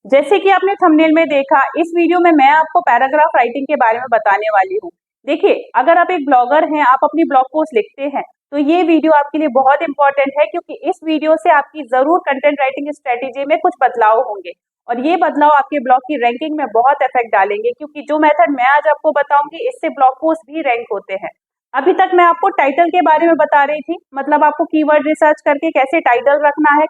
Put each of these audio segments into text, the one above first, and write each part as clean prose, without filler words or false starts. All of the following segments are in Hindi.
जैसे कि आपने थंबनेल में देखा, इस वीडियो में मैं आपको पैराग्राफ राइटिंग के बारे में बताने वाली हूँ। देखिए, अगर आप एक ब्लॉगर हैं, आप अपनी ब्लॉग पोस्ट लिखते हैं, तो ये वीडियो आपके लिए बहुत इंपॉर्टेंट है, क्योंकि इस वीडियो से आपकी जरूर कंटेंट राइटिंग स्ट्रेटेजी में कुछ बदलाव होंगे और ये बदलाव आपके ब्लॉग की रैंकिंग में बहुत इफेक्ट डालेंगे, क्योंकि जो मेथड मैं आज आपको बताऊंगी, इससे ब्लॉग पोस्ट भी रैंक होते हैं। अभी तक मैं आपको टाइटल के बारे में बता रही थी, मतलब आपको कीवर्ड रिसर्च करके कैसे टाइटल रखना है,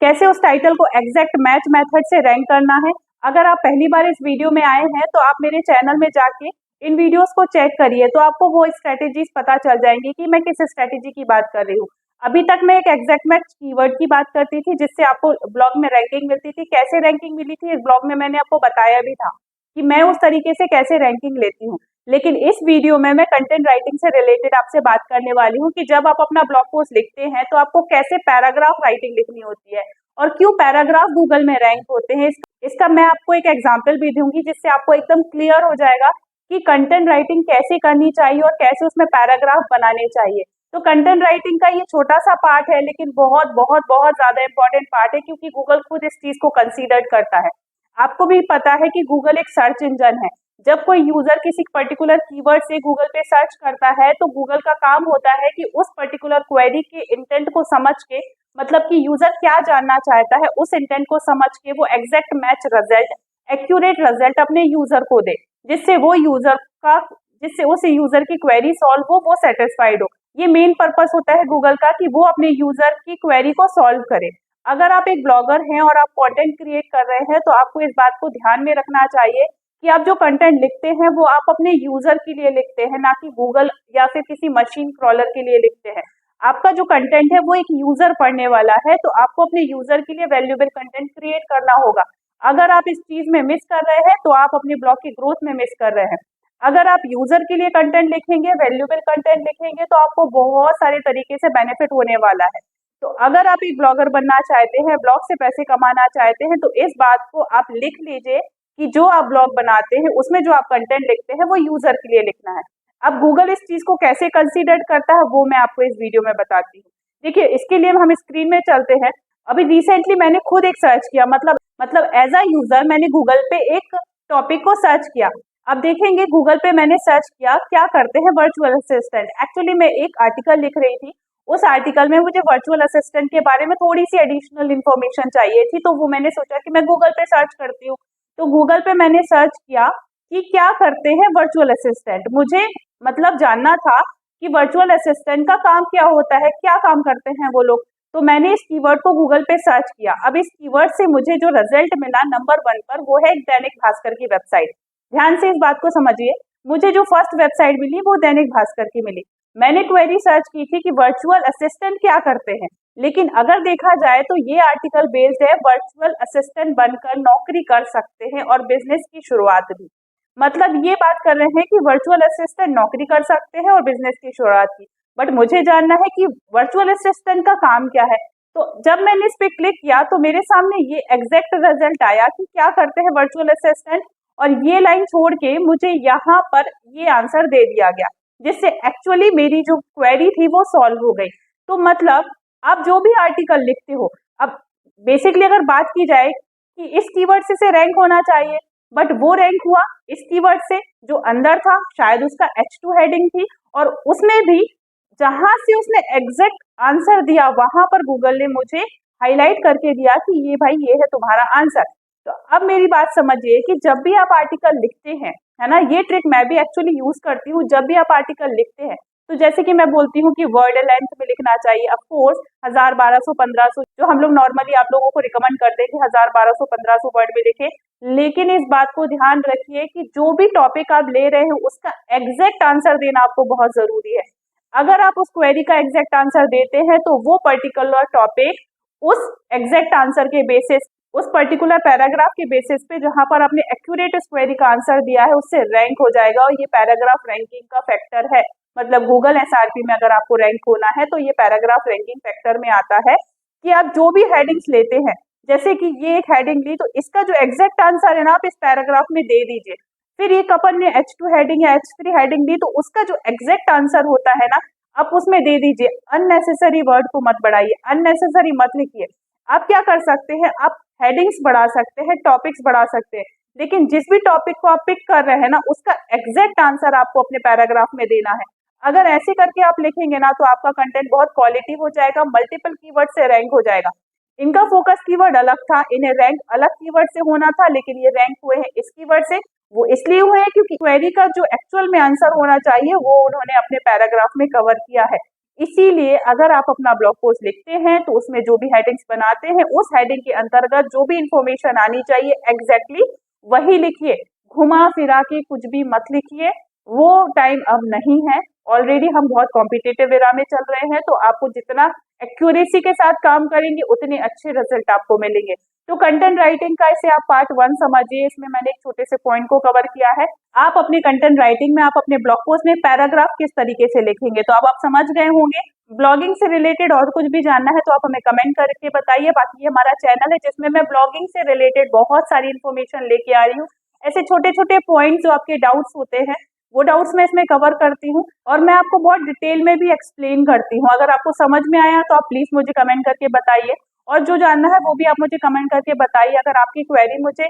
कैसे उस टाइटल को एग्जैक्ट मैच मेथड से रैंक करना है। अगर आप पहली बार इस वीडियो में आए हैं तो आप मेरे चैनल में जाके इन वीडियोस को चेक करिए, तो आपको वो स्ट्रेटेजीज पता चल जाएंगी कि मैं किस स्ट्रेटेजी की बात कर रही हूँ। अभी तक मैं एक एग्जैक्ट मैच कीवर्ड की बात करती थी, जिससे आपको ब्लॉग में रैंकिंग मिलती थी। कैसे रैंकिंग मिली थी इस ब्लॉग में मैंने आपको बताया भी था कि मैं उस तरीके से कैसे रैंकिंग लेती हूँ। लेकिन इस वीडियो में मैं कंटेंट राइटिंग से रिलेटेड आपसे बात करने वाली हूँ कि जब आप अपना ब्लॉग पोस्ट लिखते हैं तो आपको कैसे पैराग्राफ राइटिंग लिखनी होती है और क्यों पैराग्राफ गूगल में रैंक होते हैं। इसका मैं आपको एक एग्जाम्पल भी दूंगी, जिससे आपको एकदम क्लियर हो जाएगा कि कंटेंट राइटिंग कैसे करनी चाहिए और कैसे उसमें पैराग्राफ बनाने चाहिए। तो कंटेंट राइटिंग का ये छोटा सा पार्ट है, लेकिन बहुत बहुत बहुत ज्यादा इंपॉर्टेंट पार्ट है, क्योंकि गूगल खुद इस चीज को कंसीडर करता है। आपको भी पता है कि गूगल एक सर्च इंजन है। जब कोई यूजर किसी पर्टिकुलर कीवर्ड से गूगल पे सर्च करता है, तो गूगल का काम होता है कि उस पर्टिकुलर क्वेरी के इंटेंट को समझ के, मतलब कि यूजर क्या जानना चाहता है, उस इंटेंट को समझ के वो exact match result, accurate result अपने यूजर को दे, जिससे उस यूजर की क्वेरी सॉल्व हो, वो सेटिस्फाइड हो। ये मेन पर्पस होता है गूगल का कि वो अपने यूजर की क्वेरी को सॉल्व करे। अगर आप एक ब्लॉगर हैं और आप कंटेंट क्रिएट कर रहे हैं, तो आपको इस बात को ध्यान में रखना चाहिए कि आप जो कंटेंट लिखते हैं वो आप अपने यूजर के लिए लिखते हैं, ना कि गूगल या फिर किसी मशीन क्रॉलर के लिए लिखते हैं। आपका जो कंटेंट है वो एक यूजर पढ़ने वाला है, तो आपको अपने यूजर के लिए वैल्यूएबल कंटेंट क्रिएट करना होगा। अगर आप इस चीज में मिस कर रहे हैं तो आप अपने ब्लॉग की ग्रोथ में मिस कर रहे हैं। अगर आप यूजर के लिए कंटेंट लिखेंगे, वैल्यूएबल कंटेंट लिखेंगे, तो आपको बहुत सारे तरीके से बेनिफिट होने वाला है। तो अगर आप एक ब्लॉगर बनना चाहते हैं, ब्लॉग से पैसे कमाना चाहते हैं, तो इस बात को आप लिख लीजिए कि जो आप ब्लॉग बनाते हैं उसमें जो आप कंटेंट लिखते हैं वो यूजर के लिए लिखना है। अब गूगल इस चीज को कैसे कंसीडर करता है वो मैं आपको इस वीडियो में बताती हूँ। देखिए, इसके लिए हम स्क्रीन में चलते हैं। अभी रिसेंटली मैंने खुद एक सर्च किया, मतलब एज अ यूजर मैंने गूगल पे एक टॉपिक को सर्च किया। अब देखेंगे गूगल पे मैंने सर्च किया क्या करते हैं वर्चुअल असिस्टेंट। एक्चुअली मैं एक आर्टिकल लिख रही थी, उस आर्टिकल में मुझे वर्चुअल असिस्टेंट के बारे में थोड़ी सी एडिशनल इन्फॉर्मेशन चाहिए थी, तो वो मैंने सोचा कि मैं गूगल पे सर्च करती हूँ। तो गूगल पे मैंने सर्च किया कि क्या करते हैं वर्चुअल असिस्टेंट। मुझे मतलब जानना था कि वर्चुअल असिस्टेंट का काम क्या होता है, क्या काम करते हैं वो लोग। तो मैंने इस कीवर्ड को गूगल पे सर्च किया। अब इस कीवर्ड से मुझे जो रिजल्ट मिला नंबर 1 पर, वो है दैनिक भास्कर की वेबसाइट। ध्यान से इस बात को समझिए, मुझे जो फर्स्ट वेबसाइट मिली वो दैनिक भास्कर की मिली। मैंने क्वेरी सर्च की थी कि वर्चुअल असिस्टेंट क्या करते हैं, लेकिन अगर देखा जाए तो ये आर्टिकल बेस्ड है वर्चुअल असिस्टेंट बनकर नौकरी कर सकते हैं और बिजनेस की शुरुआत भी। मतलब ये बात कर रहे हैं कि वर्चुअल असिस्टेंट नौकरी कर सकते हैं और बिजनेस की शुरुआत की। बट मुझे जानना है कि वर्चुअल असिस्टेंट का काम क्या है। तो जब मैंने इस पे क्लिक किया तो मेरे सामने ये एग्जैक्ट रिजल्ट आया कि क्या करते हैं वर्चुअल असिस्टेंट, और ये लाइन छोड़ के मुझे यहाँ पर ये आंसर दे दिया गया, जिससे एक्चुअली मेरी जो क्वेरी थी वो सॉल्व हो गई। तो मतलब आप जो भी आर्टिकल लिखते हो, अब बेसिकली अगर बात की जाए कि इस कीवर्ड से रैंक होना चाहिए, बट वो रैंक हुआ इस कीवर्ड से जो अंदर था, शायद उसका H2 हेडिंग थी, और उसमें भी जहां से उसने एग्जैक्ट आंसर दिया वहां पर गूगल ने मुझे हाईलाइट करके दिया कि ये भाई ये है तुम्हारा आंसर। तो अब मेरी बात समझिए कि जब भी आप आर्टिकल लिखते हैं, है ना, ये ट्रिक मैं भी एक्चुअली यूज करती हूँ। जब भी आप आर्टिकल लिखते हैं तो जैसे कि मैं बोलती हूँ कि वर्ड लेंथ में लिखना चाहिए, ऑफ कोर्स 1000, 1200, 1500 जो हम लोग नॉर्मली आप लोगों को रिकमेंड करते हैं कि 1000, 1200, 1500 वर्ड में लिखे। लेकिन इस बात को ध्यान रखिए कि जो भी टॉपिक आप ले रहे हैं उसका एग्जैक्ट आंसर देना आपको बहुत जरूरी है। अगर आप उस क्वेरी का एग्जैक्ट आंसर देते हैं तो वो पर्टिकुलर टॉपिक उस एग्जैक्ट आंसर के बेसिस, उस पर्टिकुलर पैराग्राफ के बेसिस पे जहां पर आपने एक्यूरेट इस क्वेरी का आंसर दिया है उससे रैंक हो जाएगा। और ये पैराग्राफ रैंकिंग का फैक्टर है, मतलब गूगल एसआरपी में अगर आपको रैंक होना है तो ये पैराग्राफ रैंकिंग फैक्टर में आता है कि आप जो भी हेडिंग्स लेते हैं, जैसे कि ये एक हेडिंग ली तो इसका जो एग्जैक्ट आंसर है ना आप इस पैराग्राफ में दे दीजिए। फिर एक अपन ने H2 हेडिंग या H3 हेडिंग ली तो उसका जो एग्जैक्ट आंसर होता है ना आप उसमें दे दीजिए। अननेसेसरी वर्ड को मत बढ़ाइए, अननेसेसरी मत लिखिए। आप क्या कर सकते हैं, आप हेडिंग्स बढ़ा सकते हैं, टॉपिक्स बढ़ा सकते हैं, लेकिन जिस भी टॉपिक को आप पिक कर रहे हैं ना, उसका एग्जैक्ट आंसर आपको अपने पैराग्राफ में देना है। अगर ऐसे करके आप लिखेंगे ना, तो आपका कंटेंट बहुत क्वालिटी हो जाएगा, मल्टीपल कीवर्ड से रैंक हो जाएगा। इनका फोकस कीवर्ड अलग था, इन्हें रैंक अलग कीवर्ड से होना था, लेकिन ये रैंक हुए हैं इस कीवर्ड से। वो इसलिए हुए हैं क्योंकि क्वेरी का जो एक्चुअल में आंसर होना चाहिए वो उन्होंने अपने पैराग्राफ में कवर किया है। इसीलिए अगर आप अपना ब्लॉग पोस्ट लिखते हैं तो उसमें जो भी हेडिंग्स बनाते हैं, उस हेडिंग के अंतर्गत जो भी इंफॉर्मेशन आनी चाहिए एग्जैक्टली वही लिखिए, घुमा फिरा के कुछ भी मत लिखिए। वो टाइम अब नहीं है, ऑलरेडी हम बहुत कॉम्पिटिटिव एरा में चल रहे हैं, तो आपको जितना एक्यूरेसी के साथ काम करेंगे उतने अच्छे रिजल्ट आपको मिलेंगे। तो कंटेंट राइटिंग का इसे आप पार्ट 1 समझिए, इसमें मैंने एक छोटे से पॉइंट को कवर किया है। आप अपने कंटेंट राइटिंग में, आप अपने ब्लॉग पोस्ट में पैराग्राफ किस तरीके से लिखेंगे, तो अब आप समझ गए होंगे। ब्लॉगिंग से रिलेटेड और कुछ भी जानना है तो आप हमें कमेंट करके बताइए। बाकी ये हमारा चैनल है जिसमें मैं ब्लॉगिंग से रिलेटेड बहुत सारी इन्फॉर्मेशन लेके आ रही हूँ। ऐसे छोटे छोटे पॉइंट्स जो आपके डाउट्स होते हैं वो डाउट्स मैं इसमें कवर करती हूँ, और मैं आपको बहुत डिटेल में भी एक्सप्लेन करती हूँ। अगर आपको समझ में आया तो आप प्लीज मुझे कमेंट करके बताइए, और जो जानना है वो भी आप मुझे कमेंट करके बताइए। अगर आपकी क्वेरी मुझे